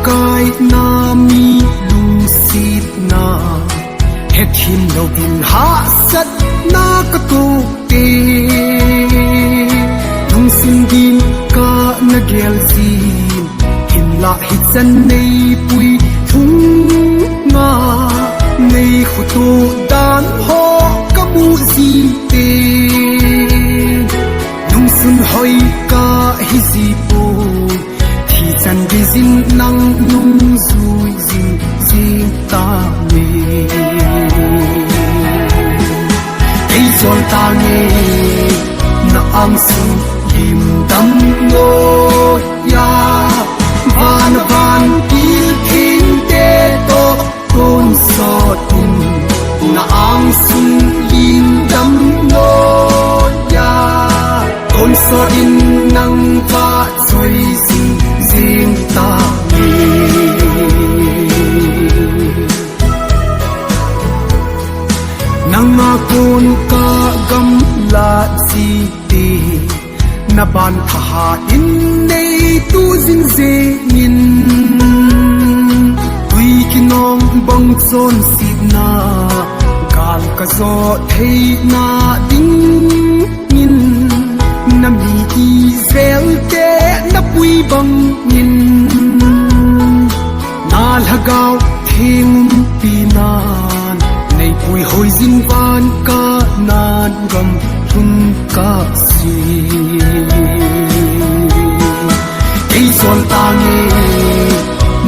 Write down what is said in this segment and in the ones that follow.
kai na mi lu sit na hekim lo bin ha sat na ka tu te thung sin din ka na gel sin hin la hit san nei pui thung na nei khu tu dan ho ka mu si te thung sun hoi ka hi si pu thi chan di zin nang nung zui zin zin ta me ei zol ta nge na ang sun lim dam ngo ya van van il king te to kon so tin na ang sun lim dam ngo ya kon so in nang va choi zin zin ta me nang ma kon ka gam la chi ti na ban tha in nei tu zin ze in tui kinong bang chon si na gal ka zo thei na ding in na mi Israel te na pui bang in na lagaw thing pinan nei pui hoi zin van ka nan gam thun ka si ei sol ta nge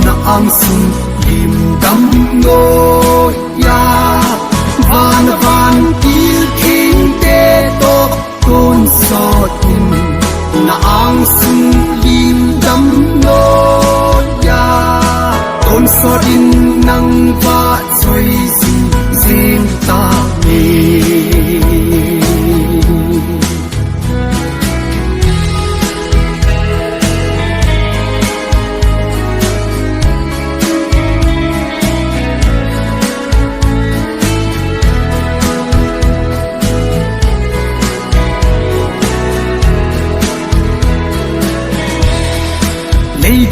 na ang sun lim dam ngo ya van van il king te to kon so tin na ang sun lim dam ngo ya kon so din nang va choi zin zin ta me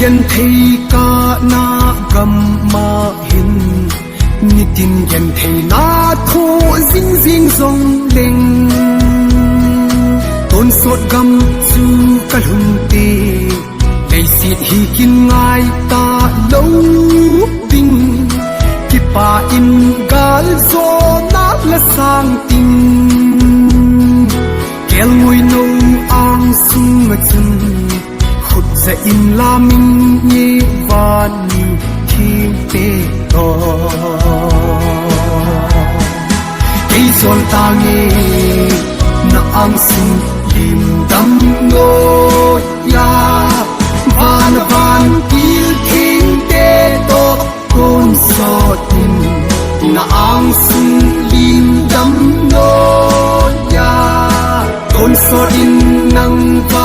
gan thei ka na gam ma hin ni tin gan thei na tho zing zing zong leng ton sot gam chu ka hun te dei sit hi kin ngai ta lo ding ki pa in gal zo na la sang ting kel ngoi no ang sung ma chun za in la min ye van ni king te to ei zol ta nge na ang sin lim dam ngo ya van van il king te to kon so tin na ang sin lim dam ngo ya kon so in nang va